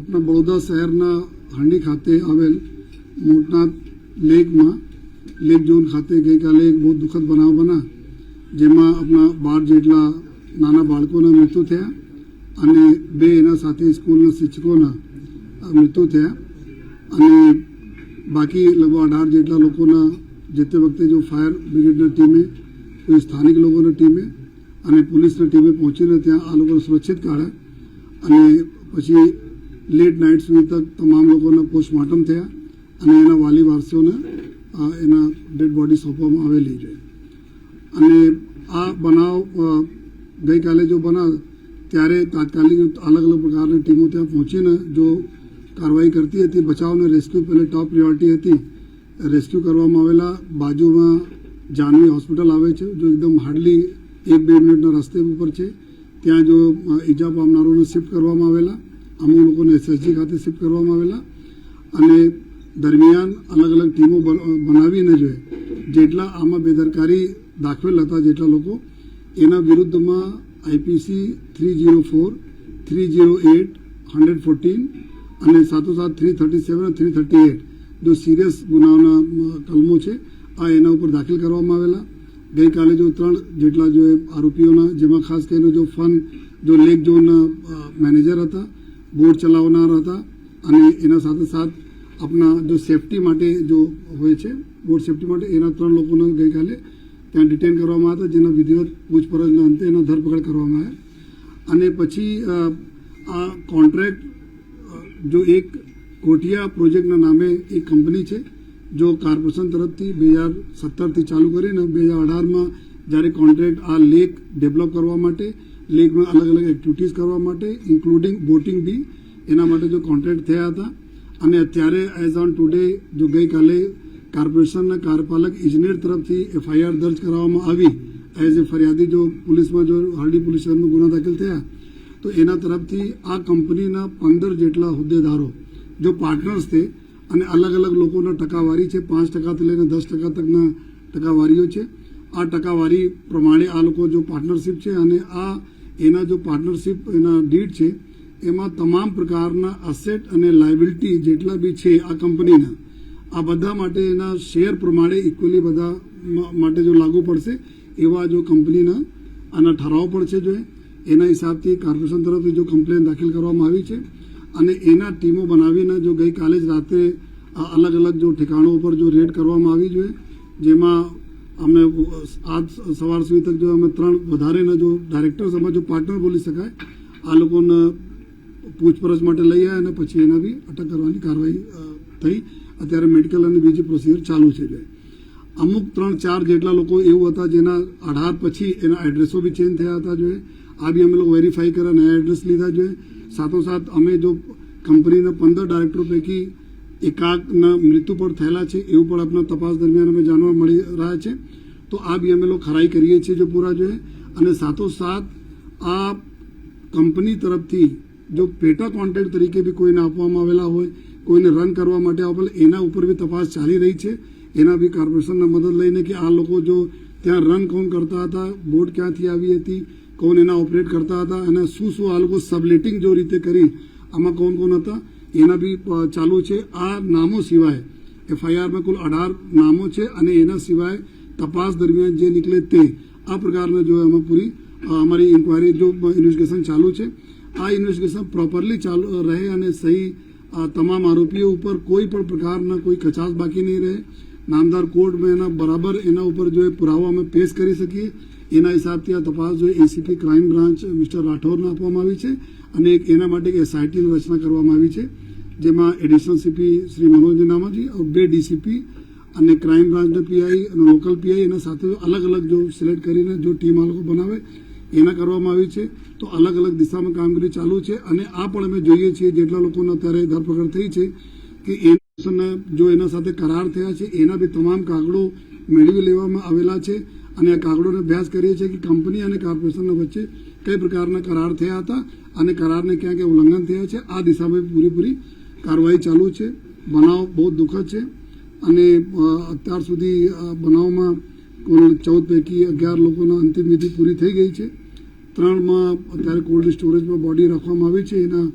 अपना बड़ौदा शहरना हांडी खाते आवेल मोटनाथ लेक में लेक जोन खाते गई काले एक बहुत दुखद बनाव बना जेमा अपना 12 जेटला नाना बाळकोना मृत्यु थया અને બે એના સાથે સ્કૂલના શિક્ષકોના મૃત્યુ થયા અને બાકી લગભગ 18 જેટલા લોકોના જે તે વખતે જો ફાયર બ્રિગેડના ટીમે કોઈ સ્થાનિક લોકોના ટીમે અને પોલીસના ટીમે પહોંચીને ત્યાં આ લોકોને સુરક્ષિત કાઢ્યા અને પછી લેટ નાઇટ સુધી તક તમામ લોકોના પોસ્ટમોર્ટમ થયા અને એના વાલી વારસીઓને એના ડેડ બોડી સોંપવામાં આવેલી છે અને આ બનાવ ગઈકાલે जो बना ત્યારે તાત્કાલિક અલગ અલગ પ્રકારની ટીમો ત્યાં પહોંચીને જો કાર્યવાહી કરતી હતી બચાવ અને રેસ્ક્યુ પહેલે ટોપ પ્રિયોરિટી હતી રેસ્ક્યુ કરવામાં આવેલા બાજુમાં જાનવી હોસ્પિટલ આવે છે જો એકદમ હાર્ડલી 1-2 મિનિટના રસ્તે ઉપર છે ત્યાં જો ઈજા પામનારોને શિફ્ટ કરવામાં આવેલા અમુક લોકોને એસએસજી ખાતે શિફ્ટ કરવામાં આવેલા અને દરમિયાન અલગ અલગ ટીમો બનાવીને જોઈએ જેટલા આમાં બેદરકારી દાખવેલ હતા જેટલા લોકો એના વિરુદ્ધમાં IPC 304, 308, 114 અને સાથોસાથ 337 અને 338 जो सीरियस गुनाओना कलमों है आ एना ऊपर दाखिल करवामां आवेला गई काले जो 3 जेटला जो आरोपीओना जेमां खास करीने जो फन जो लेक जोन मैनेजर था बोट चलावनार था अने एना साथे साथ अपना जो सेफ्टी माटे जो होय छे बोट सेफ्टी माटे एना 3 लोकोने गई काले ત્યાં ડિટેન કરવામાં આવ્યા હતા જેના વિધિવત પૂછપરછના અંતે એનો ધરપકડ કરવામાં આવ્યા અને પછી આ કોન્ટ્રાક્ટ જો એક કોટિયા પ્રોજેક્ટના નામે એક કંપની છે જો કોર્પોરેશન તરફથી 2017થી ચાલુ કરીને 2018માં જ્યારે કોન્ટ્રાક્ટ આ લેક ડેવલપ કરવા માટે લેકમાં અલગ અલગ એક્ટિવિટીઝ કરવા માટે ઇન્ક્લુડિંગ બોટિંગ બી એના માટે જો કોન્ટ્રાક્ટ થયા હતા અને અત્યારે એઝ ઓન ટુડે જો ગઈકાલે કોર્પોરેશનના કાર્યપાલક ઇજનેર તરફથી FIR દર્જ કરવામાં આવી એઝ એ ફરિયાદી જો પોલીસમાં જો હરડી પોલીસ સ્ટેશનમાં ગુના દાખલ થયા તો એના તરફથી આ કંપનીના 15 જેટલા હોદ્દેદારો જો પાર્ટનર્સ છે અને અલગ અલગ લોકોના ટકાવારી છે 5%થી લઈને 10% તકના ટકાવારીઓ છે આ ટકાવારી પ્રમાણે આ લોકો જો પાર્ટનરશિપ છે અને આ એના જો પાર્ટનરશિપ એના ડીડ છે એમાં તમામ પ્રકારના અસેટ અને લાયબિલિટી જેટલા બી છે આ કંપનીના આ બધા માટે એના શેર પ્રમાણે ઇક્વલી બધા માટે જો લાગુ પડશે એવા જો કંપનીના આના ઠરાવ પડશે જો એના હિસાબથી કોર્પોરેશન તરફથી જો કમ્પ્લેન દાખલ કરવામાં આવી છે અને એના ટીમો બનાવીને જો ગઈકાલે જ રાતે અલગ અલગ જો ઠેકાણો ઉપર જો રેડ કરવામાં આવી જોઈએ જેમાં અમે આજ સવાર સુધી તક જો અમે 3 વધારેના જો ડાયરેક્ટર્સ અમે જો પાર્ટનર બોલી શકાય આ લોકોને પૂછપરછ માટે લઈ આવ્યા અને પછી એના બી અટક કરવાની કાર્યવાહી થઈ અત્યારે મેડિકલ અને બીજી પ્રોસિજર ચાલુ છે અમુક 3-4 જેટલા લોકો એવું હતા જેના 18 પછી એના એડ્રેસો બી ચેન્જ થયા હતા જોઈએ આ બી અમે લોકો વેરીફાઈ કર્યા નયા એડ્રેસ લીધા જોઈએ સાથોસાથ અમે જો કંપનીના 15 ડાયરેક્ટરો પૈકી એકાકના મૃત્યુ પણ થયેલા છે એવું પણ આપણા તપાસ દરમિયાન અમે જાણવા મળી રહ્યા છે તો આ બી અમે લોકો ખરાઈ કરીએ છીએ જો પૂરા જોઈએ અને સાથોસાથ આ કંપની તરફથી જો પેટા કોન્ટ્રાક્ટ તરીકે બી કોઈને આપવામાં આવેલા હોય કોઈને રન કરવા માટે આપેલ એના ઉપર બી તપાસ ચાલી રહી છે એના બી કોર્પોરેશનને મદદ લઈને કે આ લોકો જો ત્યાં રન કોણ કરતા હતા બોટ ક્યાંથી આવી હતી કોણ એના ઓપરેટ કરતા હતા અને શું આ લોકો સબલેટિંગ જો રીતે કરી આમાં કોણ કોણ હતા એના બી ચાલુ છે આ નામો સિવાય FIRમાં કુલ 18 નામો છે અને એના સિવાય તપાસ દરમિયાન જે નીકળે તે આ પ્રકારના જો એમાં પૂરી અમારી ઇન્ક્વાયરી જો ઇન્વેસ્ટિગેશન ચાલુ છે આ ઇન્વેસ્ટિગેશન પ્રોપરલી ચાલુ રહે અને સહી તમામ આરોપીઓ ઉપર કોઈ પણ પ્રકારના કોઈ કચાશ બાકી નહીં રહે નામદાર કોર્ટમાં એના બરાબર એના ઉપર જો પુરાવા અમે પેશ કરી શકીએ એના હિસાબથી આ તપાસ જો ACP ક્રાઇમ બ્રાન્ચ મિસ્ટર રાઠોડને આપવામાં આવી છે અને એક એના માટે એક SITની રચના કરવામાં આવી છે જેમાં એડિશનલ CP શ્રી મનોજ નામાજી और 2 DCP અને ક્રાઇમ બ્રાન્ચના PI અને લોકલ PI એના સાથે અલગ અલગ જો સિલેક્ટ કરીને જો ટીમ આ લોકો બનાવે એના કરવામાં આવી છે તો અલગ અલગ દિશામાં કામગીરી ચાલુ છે અને આ પણ અમે જોઈએ છીએ જેટલા લોકોને અત્યારે ધરપકડ થઈ છે કે એના જો એના સાથે કરાર થયા છે એના બી તમામ કાગળો મેળવી લેવામાં આવેલા છે અને આ કાગળોને અભ્યાસ કરીએ છીએ કે કંપની અને કોર્પોરેશનના વચ્ચે કઈ પ્રકારના કરાર થયા હતા અને કરારને ક્યાં ક્યાં ઉલ્લંઘન થયા છે આ દિશામાં પૂરી કાર્યવાહી ચાલુ છે બનાવ બહુ દુઃખદ છે અને અત્યાર સુધી બનાવમાં કુલ 14 પૈકી 11 લોકોના અંતિમ વિધિ પૂરી થઈ ગઈ છે 3માં અત્યારે કોલ્ડ સ્ટોરેજમાં બોડી રાખવામાં આવી છે એના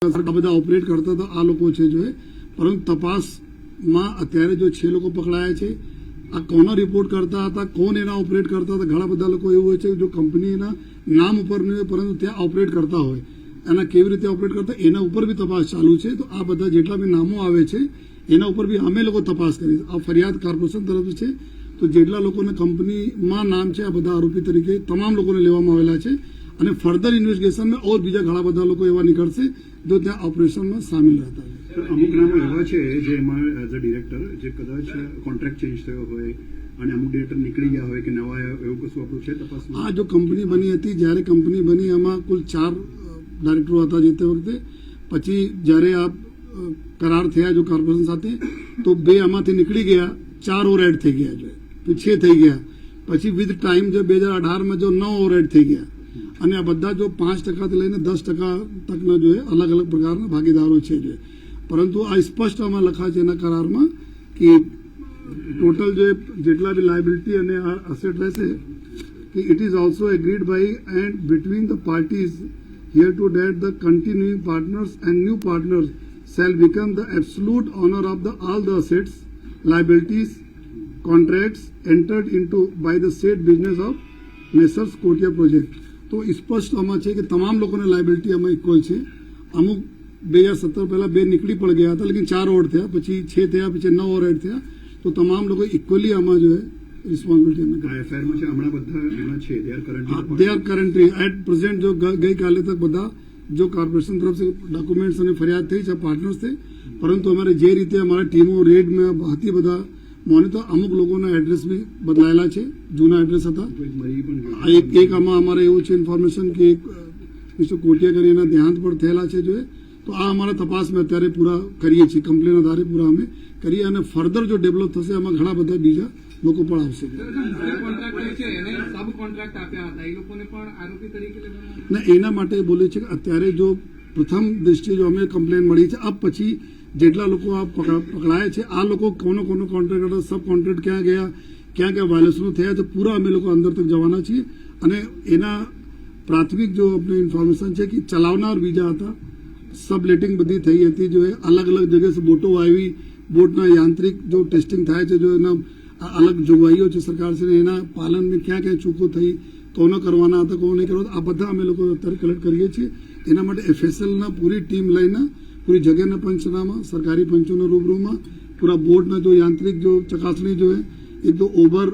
આ બધા ઓપરેટ કરતા હતા આ લોકો છે જો પરંતુ તપાસમાં અત્યારે જો 6 લોકો પકડાયા છે આ કોનો રિપોર્ટ કરતા હતા કોણ એના ઓપરેટ કરતા હતા ઘણા બધા લોકો એવું હોય છે જો કંપનીના નામ ઉપર નહીં હોય પરંતુ ત્યાં ઓપરેટ કરતા હોય એના કેવી રીતે ઓપરેટ કરતા એના ઉપર બી તપાસ ચાલુ છે તો આ બધા જેટલા બી નામો આવે છે એના ઉપર બી અમે લોકો તપાસ કરી આ ફરિયાદ કોર્પોરેશન તરફથી છે તો જેટલા લોકોને કંપનીમાં નામ છે આ બધા આરોપી તરીકે તમામ લોકોને લેવામાં આવેલા છે અને ફર્ધર ઇન્વેસ્ટિગેશનમાં ઓર બીજા ઘણા બધા લોકો એવા નીકળશે જો ત્યાં ઓપરેશનમાં સામેલ રહેતા હોય અમુક નામો એવા છે જે એમાં એઝ અ ડિરેક્ટર જે કદાચ કોન્ટ્રાક્ટ ચેન્જ થયો હોય અને અમુક ડિરેક્ટર નીકળી ગયા હોય કે નવા એવું કશું આપણું છે તપાસમાં આ જો કંપની બની હતી જ્યારે કંપની બની એમાં કુલ 4 ડાયરેક્ટરો હતા જે તે વખતે પછી જ્યારે આ કરાર થયા જો કોર્પોરેશન સાથે તો 2 આમાંથી નીકળી ગયા 4 ઓવર એડ થઈ ગયા જો તો 6 થઈ ગયા પછી વિથ ટાઈમ જો 2018માં જો 9 ઓવર એડ થઈ ગયા અને આ બધા જો 5% થી લઈને 10% તકના જો અલગ અલગ પ્રકારના ભાગીદારો છે જો પરંતુ આ સ્પષ્ટ આમાં લખા છે એના કરારમાં કે ટોટલ જો જેટલા બી લાયબિલિટી અને અસેટ રહેશે કે it is also agreed by and between the parties here to date the continuing partners and new partners shall become the absolute owner of all the assets, liabilities, contracts entered into by the said business of Messrs. Kotia Project. તો સ્પષ્ટ આમાં છે કે તમામ લોકોને liability આમાં equal છે અમુક 2017 પહેલા 2 નીકળી પણ ગયા હતા લેકિન 4 ઓવર થયા પછી 6 થયા પછી 9 ઓવર એડ થયા તો તમામ લોકો ઇક્વલી આમાં જો રિસ્પોન્સિબિલિટી એફઆઈઆરમાં છે હમણાં બધા એમાં છે they are currently at present જો ગઈકાલે તક બધા जो कॉर्पोरेशन तरफ से डॉक्यूमेंट्स અને ફરિયાદ થઈ છે પાર્ટનર્સ थे પરંતુ અમારે જે રીતે અમારા ટીમો રેડ में બહતી બધા મોનિટર અમુક લોકોના એડ્રેસ બી બદલાયેલા છે જૂના એડ્રેસ હતા એક આમાં અમારે એવું છે ઇન્ફોર્મેશન કે એક મિસ્ટર કોટિયા કરીને દેહાંત પણ થયેલા છે જો તો આ અમારા તપાસમાં અત્યારે પૂરા કરીએ છીએ કમ્પ્લેન આધારે પૂરા અમે કરીએ અને ફર્ધર જો ડેવલપ થશે આમાં ઘણા બધા બીજા લોકો પણ આવશે ના એના માટે બોલે છે કે અત્યારે જો પ્રથમ દ્રષ્ટિએ જો અમે કમ્પ્લેન મળી છે આ પછી જેટલા લોકો આ પકડાયા છે આ લોકો કોનો કોન્ટ્રાક્ટર સબ કોન્ટ્રાક્ટ ક્યાં ગયા ક્યાં વાયલેશનો થયા છે પૂરા અમે લોકો અંદર તક જવાના છીએ અને એના પ્રાથમિક જો આપણે ઇન્ફોર્મેશન છે કે ચલાવનાર બીજા હતા સબલેટિંગ બધી થઈ હતી જો અલગ અલગ જગ્યાએ બોટો આવી બોટના યાંત્રિક જો ટેસ્ટિંગ થાય છે જો એના અલગ જોગવાઈઓ છે સરકારશ્રીને એના પાલનની ક્યાં ચૂકો થઈ કોનો કરવાના હતા કોનો નહીં કરવાના આ બધા અમે લોકો અત્યારે કલેક્ટ કરીએ છીએ એના માટે એફએસએલના પૂરી ટીમ લઈને પૂરી જગ્યાના પંચનામા સરકારી પંચોના રૂબરૂમાં પૂરા બોર્ડના જો યાંત્રિક જો ચકાસણી જો એક તો ઓવર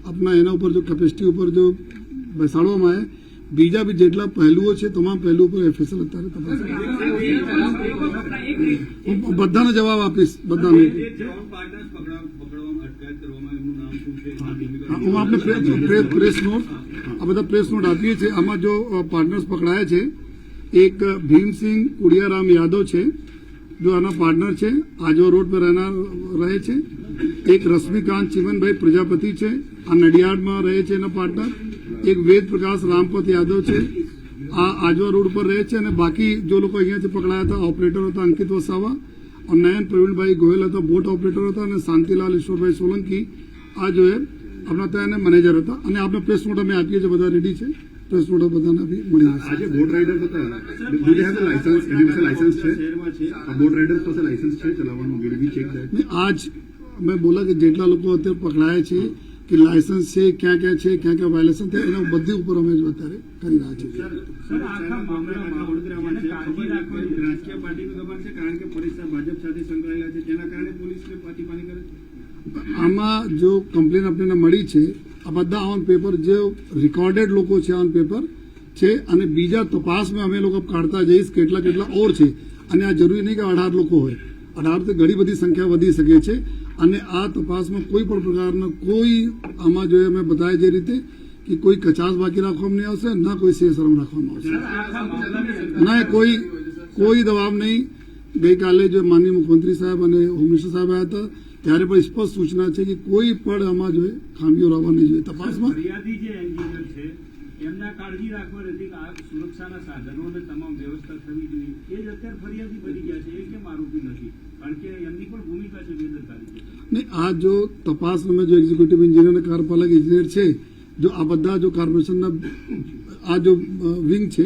આપના એના ઉપર જો કેપેસિટી ઉપર જો બેસાડવામાં આવે બીજા બી જેટલા પહેલુઓ છે તમામ પહેલું ઉપર એફએસએલ અત્યારે તપાસ બધાને જવાબ આપીશ બધાને હું આપને પ્રેસ નોટ આ બધા પ્રેસ નોટ આપીએ છીએ આમાં જો પાર્ટનર્સ પકડાયા છે એક ભીમસિંહ કુડિયારામ યાદવ છે जो आना पार्टनर है आजवा रोड पर रहे छे एक रश्मिकांत चिमनभाई प्रजापति है आ नडियाद में रहे छे पार्टनर एक वेद प्रकाश रामपत यादव है आ आजवा रोड पर रहे छे बाकी जो लोग अहींया से पकड़ाया था ऑपरेटर था अंकित वसावा और नयन प्रवीण भाई गोयल था बोट ऑपरेटर था शांतिलाल ईश्वरभाई सोलंकी आ जो है अपना ત્યાં મેનેજર હતા અને આપણે પ્રેસ નોટ અમે આપીએ છીએ બધા રેડી છે પ્રેસ નોટ બધાને બી મળી જશે આજે બોટ રાઇડર હતા do they have the license એની પાસે લાયસન્સ છે આ બોટ રાઇડર પાસે લાયસન્સ છે ચલાવવાનું વિલ બી ચેક ધેટ ને આજ મેં બોલા કે જેટલા લોકો અત્યારે પકડાયા છે કે લાયસન્સ છે ક્યાં ક્યાં વાયલેશન થયા એના બધી ઉપર અમે જો અત્યારે કરી રહ્યા છીએ સર આખા મામલામાં વડોદરામાં છે રાજકીય પાર્ટીનું દબાણ છે કારણ કે પરીક્ષા ભાજપ સાથે સંકળાયેલા છે જેના કારણે પોલીસને પાટીપાની કરે છે આમાં જો કમ્પ્લેન આપણને મળી છે આ બધા ઓન પેપર જે રેકોર્ડેડ લોકો છે ઓન પેપર છે અને બીજા તપાસમાં અમે લોકો કાઢતા જઈશ કેટલા ઓર છે અને આ જરૂરી નહીં કે 18 લોકો હોય 18 થી ઘણી બધી સંખ્યા વધી શકે છે અને આ તપાસમાં કોઈ પણ પ્રકારના કોઈ આમાં જો અમે બતાવે જે રીતે કે કોઈ કચાસ બાકી રાખવામાં નહીં આવશે ના કોઈ શરમ રાખવામાં આવશે ના કોઈ દબાવ નહીં ગઈકાલે જો માનનીય મુખ્યમંત્રી સાહેબ અને હોમ મિનિસ્ટર સાહેબ આવ્યા હતા ત્યારે પણ સ્પષ્ટ સૂચના છે કે કોઈ પણ આમાં જોઈએ ખામીઓ રહેવા નહીં જોઈએ તપાસમાં ફરિયાદી જે એન્જિનિયર છે એમના કાળજી રાખવા નથી કે આ સુરક્ષાના સાધનો અને તમામ વ્યવસ્થા થવી જોઈએ એ જ અત્યારે ફરિયાદી બની ગયા છે એ કેમ આરોપી નથી કારણ કે એમની પણ ભૂમિકા છે બેદરકારી ને આ જો તપાસમાં જો એક્ઝિક્યુટિવ એન્જિનિયર અને કાર્યપાલક એન્જિનિયર છે જો આ બધા જો કોર્પોરેશનના આ જો વિંગ છે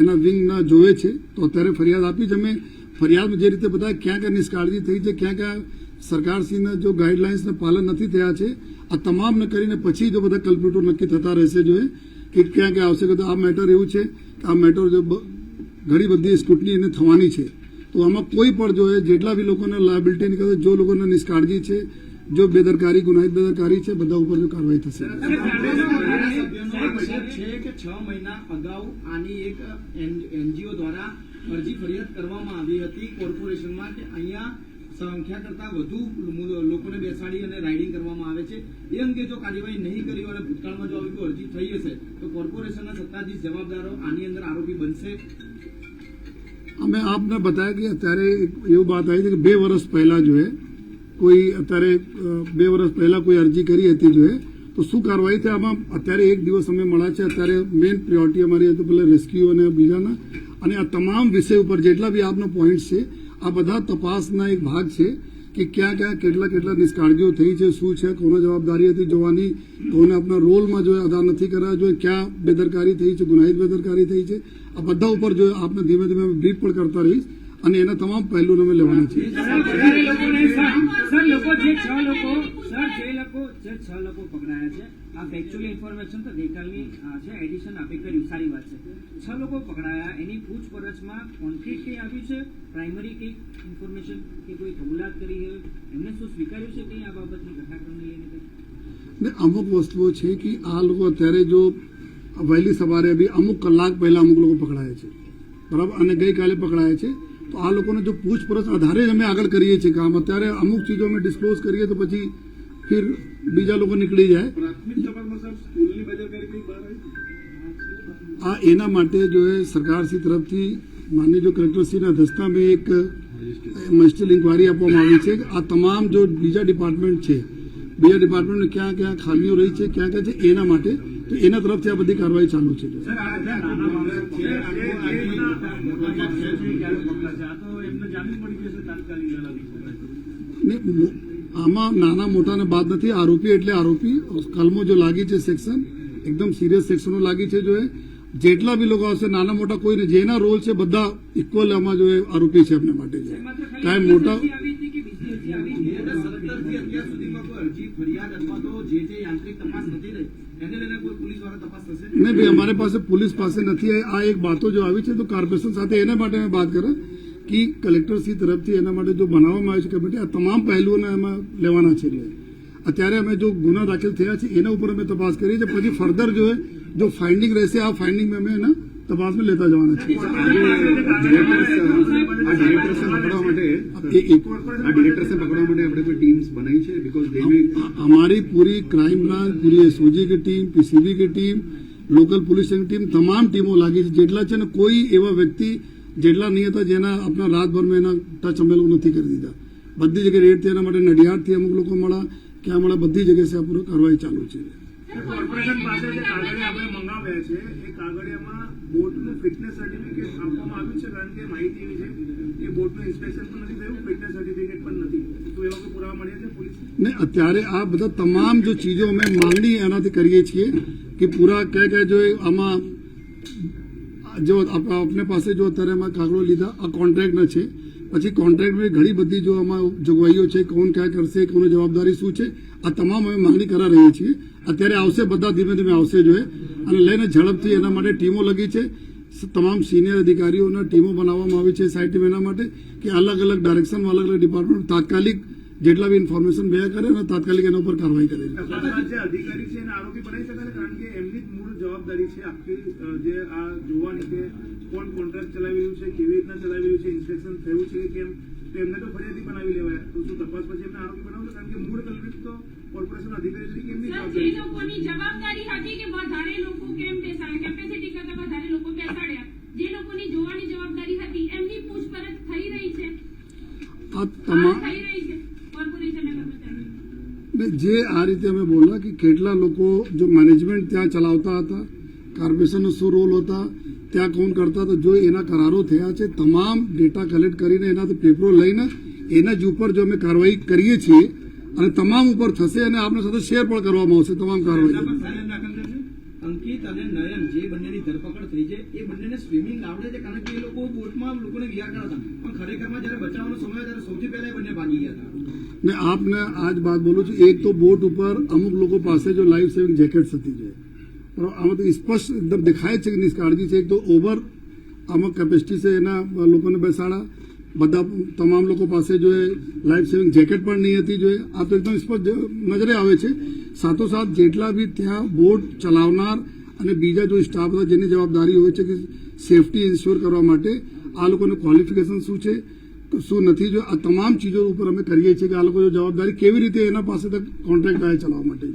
એના વિંગના જોવે છે. તો અત્યારે ફરિયાદ આપી છે. અમે ફરિયાદમાં જે રીતે બધા ક્યાં ક્યાં નિષ્કાળજી થઈ છે, ક્યાં ક્યાં સરકારશ્રીના જો ગાઈડલાઇન્સના પાલન નથી થયા છે, આ તમામને કરીને પછી જો બધા કલ્પિટો નક્કી થતા રહેશે જોઈએ કે ક્યાં ક્યાં આવશે. તો આ મેટર એવું છે કે આ મેટર જો ઘણી બધી સ્કૂટની એને થવાની છે. તો આમાં કોઈ પણ જો જેટલા બી લોકોને લાયબિલિટી નીકળે, જો લોકોને નિષ્કાળજી છે, જો બેદરકારી, ગુનાહિત બેદરકારી છે, બધા ઉપર જો કાર્યવાહી થશે. છે કે 6 મહિના અગાઉ આની એક એનજીઓ દ્વારા અરજી ફરિયાદ કરવામાં આવી હતી કોર્પોરેશનમાં કે અહીંયા સંખ્યા કરતા વધુ લોકોને બેસાડી અને રાઇડિંગ કરવામાં આવે છે. એ અંગે જો કાર્યવાહી નહીં કરી અને ભૂતકાળમાં જો આવી કોઈ અરજી થઈ હશે તો કોર્પોરેશનના સત્તાધીશ જવાબદારો આની અંદર આરોપી બનશે. અમે આપને બતાવ્યા કે અત્યારે એવું વાત આવી છે કે 2 વર્ષ પહેલા જો કોઈ અત્યારે 2 વર્ષ પહેલા કોઈ અરજી કરી હતી જો તો શું કાર્યવાહી છે આમાં. અત્યારે એક દિવસ અમે મળ્યા છે. અત્યારે મેઇન પ્રિયોરિટી અમારી હતું પેલા રેસ્ક્યુ અને બીજાના, અને આ તમામ વિષય ઉપર જેટલા બી આપનો પોઈન્ટ છે આ બધા તપાસના એક ભાગ છે કે ક્યાં ક્યાં કેટલા નિષ્કાળજીઓ થઈ છે, શું છે, કોનો જવાબદારી હતી જોવાની, કોને આપણા રોલમાં જો અદા નથી કર્યા, જો ક્યાં બેદરકારી થઈ છે, ગુનાહિત બેદરકારી થઈ છે, આ બધા ઉપર જો આપને ધીમે ધીમે બ્રીફ પણ કરતા રહીશ અને એના તમામ પહેલું અમે લેવાના છીએ. જે 6 લોકો પકડાયા છે, આ ફેક્ચ્યુઅલ ઇન્ફોર્મેશન તો ગઈકાલની છે, એડિશન આપે કર્યું, સારી વાત છે. 6 લોકો પકડાયા, એની પૂછપરછમાં કોન્ક્રીટ કઈ આવ્યું છે, પ્રાઇમરી કઈ ઇન્ફોર્મેશન કે કોઈ કબૂલાત કરી હોય, એમને શું સ્વીકાર્યું છે કઈ આ બાબતની ઘટનાક્રમને લઈને કઈ? ને અમુક વસ્તુઓ છે કે આ લોકો અત્યારે જો વહેલી સવારે બી અમુક કલાક પહેલા અમુક લોકો પકડાયા છે, બરાબર, અને ગઈકાલે પકડાયા છે. તો આ લોકોને જો પૂછપરછ આધારે જ અમે આગળ કરીએ છીએ કામ. અત્યારે અમુક ચીજો અમે ડિસ્ક્લોઝ કરીએ તો પછી ફિર બીજા લોકો નીકળી જાય. આ એના માટે જો સરકારશ્રી તરફથી માનનીય જો કલેક્ટરશ્રીના ધસ્તામાં એક મજિસ્ટ્રેટ ઇન્કવાયરી આપવામાં આવી છે કે આ તમામ જો બીજા ડિપાર્ટમેન્ટ છે, બીજા ડિપાર્ટમેન્ટ ક્યાં ક્યાં ખામીઓ રહી છે, ક્યાં ક્યાં છે, એના માટે તો એના તરફથી આ બધી કાર્યવાહી ચાલુ છે. આમાં નાના મોટાને બાદ નથી. આરોપી એટલે આરોપી. કલમો જો લાગી છે, સેક્શન એકદમ સિરિયસ સેક્શનો લાગી છે. જો જેટલા બી લોકો આવશે નાના મોટા કોઈને જેના રોલ છે બધા ઇક્વલ આમાં જો આરોપી છે એમના માટે છે. કાંઈ મોટા નહીં ભાઈ, અમારી પાસે પોલીસ પાસે નથી. આ એક બાતો જો આવી છે તો કોર્પોરેશન સાથે એના માટે અમે વાત કરે કે કલેક્ટરશ્રી તરફથી એના માટે જો બનાવવામાં આવે છે કમિટી, આ તમામ પહેલુઓને એમાં લેવાના છે. અત્યારે અમે જો ગુના દાખલ થયા છે એના ઉપર અમે તપાસ કરીએ છીએ. પછી ફર્ધર જો ફાઇન્ડિંગ રહેશે આ ફાઇન્ડિંગ અમે એના તપાસમાં લેતા જવાના છીએ. हमारी पूरी क्राइम ब्रांच, पूरी एसओजी की टीम, पीसीबी की टीम, લોકલ પોલીસની ટીમ, તમામ ટીમો લાગી છે. જેટલા છે ને કોઈ એવા વ્યક્તિ જેટલા નહીં હતા જેના આપણા રાતભરમાં એના ટચ અમે લોકો નથી કરી દીધા. બધી જગ્યાએ રેડ થઈ. એના માટે નડિયાદથી અમુક લોકો મળ્યા, ક્યાં મળ્યા, બધી જગ્યાએ આ પૂરો કાર્યવાહી ચાલુ છે. કોર્પોરેશન પાસે જે કાગળિયા આપણે મંગાવ્યા છે એ કાગળિયામાં બોટનું ફિટનેસ સર્ટિફિકેટ આપવામાં આવ્યું છે, કારણ કે માહિતી એવી છે કે બોટનું ઇન્સ્પેક્શન પણ નથી થયું, ફિટનેસ સર્ટિફિકેટ પણ નથી. તો એવા કોઈ પુરાવા મળ્યા છે પોલીસ ને? અત્યારે આ બધા તમામ જો ચીજો અમે માંગણી એનાથી કરીએ છીએ કે પૂરા ક્યાં જો આમાં જો આપને પાસે જો અત્યારે અમે કાગળો લીધા આ કોન્ટ્રાક્ટના છે. પછી કોન્ટ્રાક્ટની ઘણી બધી જો આમાં જોગવાઈઓ છે, કોણ ક્યાં કરશે, કોની જવાબદારી શું છે, આ તમામ અમે માંગણી કરા રહીએ છીએ. અત્યારે આવશે, બધા ધીમે ધીમે આવશે જોઈએ અને લઈને ઝડપથી એના માટે ટીમો લગી છે. તમામ સિનિયર અધિકારીઓના ટીમો બનાવવામાં આવી છે સાઇટ ટીમ, એના માટે કે અલગ અલગ ડાયરેક્શનમાં અલગ અલગ ડિપાર્ટમેન્ટ તાત્કાલિક જેટલા બી ઇન્ફોર્મેશન ભેગા કરે અને તાત્કાલિક એના ઉપર કાર્યવાહી કરે. જે અધિકારી છે એને આરોપી બનાવી શકાય, કારણ કે એમની મૂળ જવાબદારી છે આખી જે આ જોવાની કે કોણ કોન્ટ્રાક્ટ ચલાવી રહ્યું છે, કેવી રીતના ચલાવી રહ્યું છે, ઇન્સ્પેક્શન થયું છે કે કેમ, તો એમને તો ફરિયાદી બનાવી લેવાય. તો શું તપાસ પછી એમને આરોપી બનાવશે? કારણ કે મૂળ કલ્પિત તો કોર્પોરેશન અધિકારી તરીકે એમની જવાબદારી હતી કે વધારે લોકો કેમ બેસાડ્યા, કેપેસિટી કરતા વધારે લોકો બેસાડ્યા, જે લોકોની જોવાની જવાબદારી હતી એમની પૂછપરછ થઈ રહી છે. આ તમામ થઈ રહી છે કોર્પોરેશનના કર્મચારીઓ. જે આ રીતે અમે બોલ્યા કે કેટલા લોકો જો મેનેજમેન્ટ ત્યાં ચલાવતા હતા, કોર્પોરેશનનો શું રોલ હતા, ત્યાં કોણ કરતા હતા, જો એના કરારો થયા છે તમામ ડેટા કલેક્ટ કરીને એનાથી પેપરો લઈને એના જ ઉપર જો અમે કાર્યવાહી કરીએ છીએ અને તમામ ઉપર થશે અને આપણા સાથે શેર પણ કરવામાં આવશે તમામ કાર્યવાહી. અંકિત અને નયન જે બંનેની ધરપકડ થઈ છે એ બંનેને સ્વિમિંગ આવડે છે કારણ કે એ લોકો બોટમાં લોકોને વિહાર કરતા પણ ખરેખરમાં જયારે બચાવવાનો સમય હોય ત્યારે સૌથી પહેલા એ બંને ભાગી ગયા હતા. ને આપને આજ બાત બોલું છું, એક તો બોટ ઉપર અમુક લોકો પાસે જો લાઈફ સેવિંગ જેકેટ્સ હતી છે, પણ આમાં તો સ્પષ્ટ એકદમ દેખાય છે કે નિષ્કાળજી છે. એક તો ઓવર આમાં કેપેસિટી છે એના લોકોને બેસાડા, બધા તમામ લોકો પાસે જો લાઈફ સેવિંગ જેકેટ પણ નહીં હતી જોઈએ. આ તો એકદમ સ્પષ્ટ નજરે આવે છે. સાથોસાથ જેટલા બી ત્યાં બોટ ચલાવનાર અને બીજા જો સ્ટાફ હતા જેની જવાબદારી હોય છે કે સેફટી ઇન્શ્યોર કરવા માટે આ લોકોનું ક્વોલિફિકેશન શું છે શું નથી, જો આ તમામ ચીજો ઉપર અમે કરીએ છીએ કે આ લોકો જો જવાબદારી કેવી રીતે એના પાસે તક કોન્ટ્રાક્ટ આવે ચલાવવા માટે.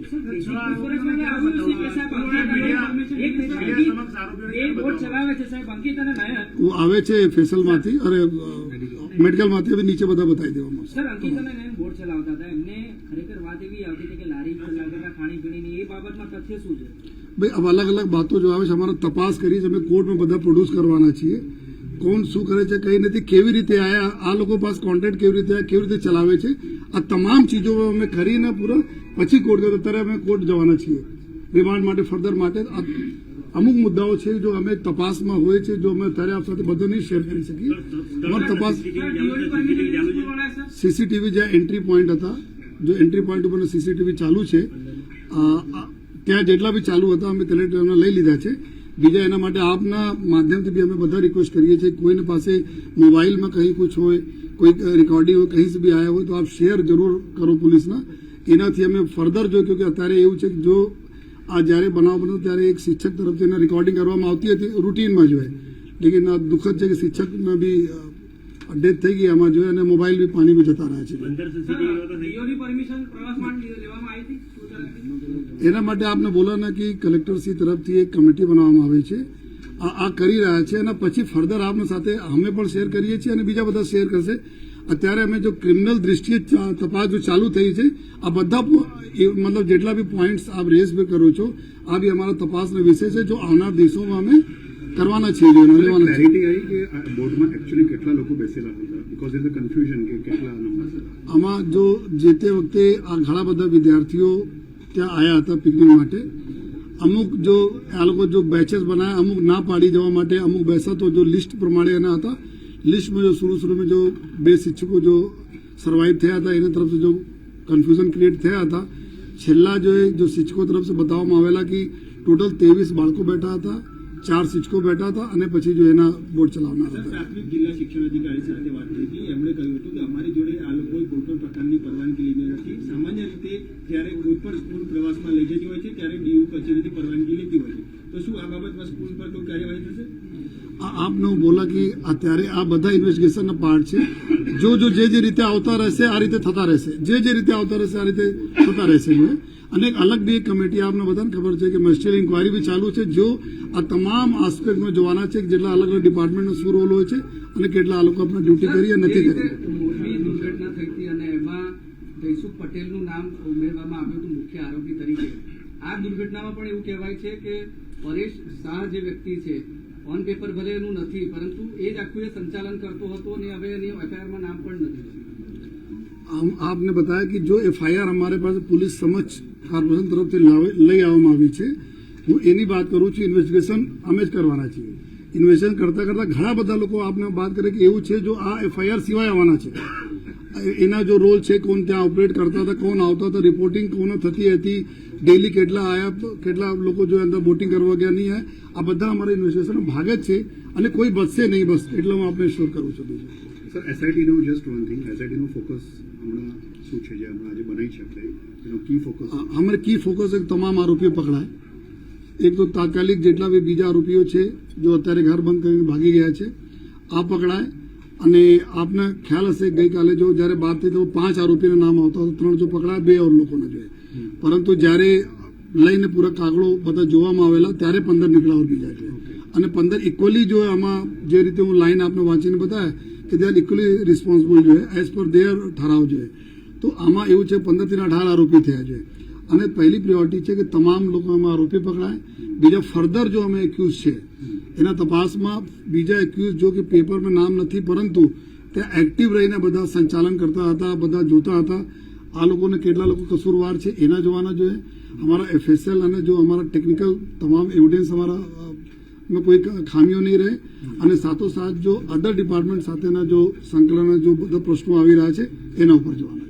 वो આવે છે ફેસલમાંથી અરે મેડિકલમાંથી હવે નીચે બધા બતાવી દેવામાં આવશે. સર, અંકિત અને નયન બોટ ચલાવતા હતા, એમને ખરેખર વાત એવી આવતી હતી કે લારી ચલાવતા હતા ખાણીપીણીની, એ બાબતમાં તથ્ય શું છે? ભાઈ अब अलग अलग बातो जो આવે છે અમારે તપાસ કરી છે, અમે કોર્ટમાં બધા પ્રોડ્યુસ કરવાના છીએ. કોણ શું કરે છે કઈ નથી, કેવી રીતે આયા, આ લોકો પાસે કોન્ટ્રાક્ટ કેવી રીતે આયા, કેવી રીતે ચલાવે છે, આ તમામ ચીજો અમે કરીને પૂરા પછી કોર્ટ ગયો. અત્યારે અમે કોર્ટ જવાના છીએ રિમાન્ડ માટે ફર્ધર માટે. અમુક મુદ્દાઓ છે જો અમે તપાસમાં હોય છે, જો અમે અત્યારે આપ સાથે બધું નહીં શેર કરી શકીએ. અમારી તપાસ સીસીટીવી જ્યાં એન્ટ્રી પોઈન્ટ હતા, જો એન્ટ્રી પોઈન્ટ ઉપર સીસીટીવી ચાલુ છે, ત્યાં જેટલા બી ચાલુ હતા અમે કલેક્ટરને લઈ લીધા છે. બીજા એના માટે આપના માધ્યમથી બી અમે બધા રિક્વેસ્ટ કરીએ છીએ, કોઈને પાસે મોબાઈલમાં કંઈ કુછ હોય, કોઈ રેકોર્ડિંગ હોય, કहीं से भी आया હોય તો આપ શેર જરૂર કરો પોલીસના. એનાથી અમે ફર્ધર જોયું કે અત્યારે એવું છે કે જો આ જ્યારે બનાવ બન્યો ત્યારે એક શિક્ષક તરફથી એને રેકોર્ડિંગ કરવામાં આવતી હતી રૂટીનમાં જોઈએ, લેકિન આ દુઃખદ છે કે શિક્ષકને બી ડેથ થઈ ગઈ આમાં જોઈએ અને મોબાઈલ બી પાણીમાં જતા રહ્યા છે. એના માટે આપને બોલાના કે કલેક્ટરશ્રી તરફથી એક કમિટી બનાવવામાં આવે છે, આ કરી રહ્યા છે. અને પછી ફર્ધર આપના સાથે અમે પણ શેર કરીએ છીએ અને બીજા બધા શેર કરશે. અત્યારે અમે જો ક્રિમિનલ દ્રષ્ટિએ તપાસ જો ચાલુ થઈ છે, આ બધા મતલબ જેટલા બી પોઈન્ટ્સ આપ રેઝ કરો છો આ બી અમારા તપાસનો વિષય છે, જો આવનાર દિવસોમાં અમે કરવાના છીએ. ક્લેરિટી આવી કે બોર્ડમાં એકચ્યુઅલી કેટલા લોકો બેસેલા હતા, બીકોઝ ઇઝ અ કન્ફ્યુઝન કે કેટલા નંબર. આમાં જો જે તે વખતે આ ઘણા બધા વિદ્યાર્થીઓ ત્યાં આવ્યા હતા પિકનિક માટે. અમુક જો આ લોકો જો બેચેસ બનાવ્યા, અમુક ના પાડી જવા માટે અમુક બેસા તો જો લિસ્ટ પ્રમાણે એના હતા. લિસ્ટમાં જો शुरू जो 2 શિક્ષકો જો સર્વાઈવ થયા હતા એના તરફથી જો કન્ફ્યુઝન ક્રિએટ થયા હતા. છેલ્લા જો શિક્ષકો તરફથી બતાવવામાં આવેલા કે ટોટલ 23 બાળકો બેઠા હતા, 4 શિક્ષકો બેઠા હતા અને પછી જો એના બોર્ડ ચલાવનાર હતા. પ્રાથમિક જિલ્લા શિક્ષણ અધિકારી સાથે વાત થઈ હતી, એમણે કહ્યું હતું કે અમારી જોડે આ લોકોએ કોઈ પણ પ્રકારની પરવાનગી લીધી નથી. સામાન્ય રીતે જ્યારે કોઈ પણ સ્કૂલ પ્રવાસમાં લઈ જતી હોય છે ત્યારે ડીયુ કચેરીથી પરવાનગી લેતી હોય છે, તો શું આ બાબતમાં સ્કૂલ પર કોઈ કાર્યવાહી થશે? આપને હું બોલા કે અત્યારે આ બધા ઇન્વેસ્ટિગેશનના પાર્ટ છે. જો જે રીતે આવતા રહેશે આ રીતે થતા રહેશે, જે રીતે આવતા રહેશે આ રીતે થતા રહેશે. અને એક અલગ બી એક કમિટી આપને બધાને ખબર છે કે મસ્ટિયલ ઇન્કવાયરી બી ચાલુ છે, જો આ તમામ આસ્પેક્ટમાં જોવાના છે કે જેટલા અલગ અલગ ડિપાર્ટમેન્ટનો શું રોલ હોય છે અને કેટલા આ લોકો આપણા ડ્યુટી કરી નથી કરી. મોટી દુર્ઘટના થઈ હતી અને એમાં જયસુખ પટેલનું નામ ઉમેરવામાં આવ્યું હતું મુખ્ય આરોપી તરીકે. આ દુર્ઘટનામાં પણ એવું કહેવાય છે કે પરેશ શાહ જે વ્યક્તિ છે, ઓન પેપર ભલે એનું નથી પરંતુ એ જ આખું સંચાલન કરતો હતો અને હવે એની એફઆઈઆરમાં નામ પણ નથી. आपने बताया कि जो एफआईआर हमारे पास पुलिस समक्ष कॉर्पोरेशन तरफ से લઈ આવવામાં આવી છે, હું એની વાત કરું છું. ઇન્વેસ્ટિગેશન અમે જ કરવાના છીએ. ઇન્વેસ્ટિગેશન કરતા ઘણા બધા લોકો આપને વાત કરે કે એવું છે જો આ એફઆઈઆર સિવાય આવવાના છે, એના જો રોલ છે, કોણ ત્યાં ઓપરેટ કરતા હતા, કોણ આવતા હતા, રિપોર્ટિંગ કોને થતી હતી, ડેલી કેટલા આયા, કેટલા લોકો જો અંદર બોટિંગ કરવા ગયા નહીં આયા, આ બધા અમારા ઇન્વેસ્ટિગેશન ભાગ જ છે અને કોઈ બચશે નહીં. બસ એટલે હું આપણે શ્યોર કરું છું. સર, એસઆઈટીનું જસ્ટ વન થિંગ, એસઆઈટીનું ફોકસ હમણાં શું છે, જે હમણાં આજે બનાવી છે આપણે એનો કી ફોકસ? અમારે કી ફોકસ એક તમામ આરોપીઓ પકડાય. એક તો તાત્કાલિક જેટલા બી બીજા આરોપીઓ છે જો અત્યારે ઘર બંધ કરીને ભાગી ગયા છે આ પકડાય. અને આપને ખ્યાલ હશે ગઈકાલે જો જ્યારે વાત થઈ તો 5 આરોપીના નામ આવતા હતા, 3 જો પકડાય, 2 ઓર લોકોને જોઈએ. પરંતુ જ્યારે લઈને પૂરા કાગળો બધા જોવામાં આવેલા ત્યારે 15 નીકળ્યા ઓર બીજા છે. અને 15 ઇક્વલી જો આમાં જે રીતે હું લાઈન આપને વાંચીને બતાવ્યા કે દે આર ઇક્વલી રિસ્પોન્સિબલ જોઈએ એઝ પર દેર ઠરાવ જોઈએ. તો આમાં એવું છે 15 થી 18 આરોપી થયા છે. અને પહેલી પ્રાયોરિટી છે કે તમામ લોકો આમાં આરોપી પકડાય. બીજા ફર્ધર જો અમે એક્યુઝ છે એના તપાસમાં બીજા એક્યુઝ જો કે પેપરમાં નામ નથી પરંતુ ત્યાં એક્ટિવ રહીને બધા સંચાલન કરતા હતા, બધા જોતા હતા, આ લોકોને કેટલા લોકો કસૂરવાર છે એના જોવાના જોઈએ. અમારા એફએસએલ અને જો અમારા ટેકનિકલ તમામ એવિડન્સ અમારા में कोई खाમીઓ નહીં રહે અને સાથોસાથ જો અધર ડિપાર્ટમેન્ટ સાથેના જો સંકલન જો બધા પ્રશ્નો આવી રહ્યા છે એના ઉપર જોવાના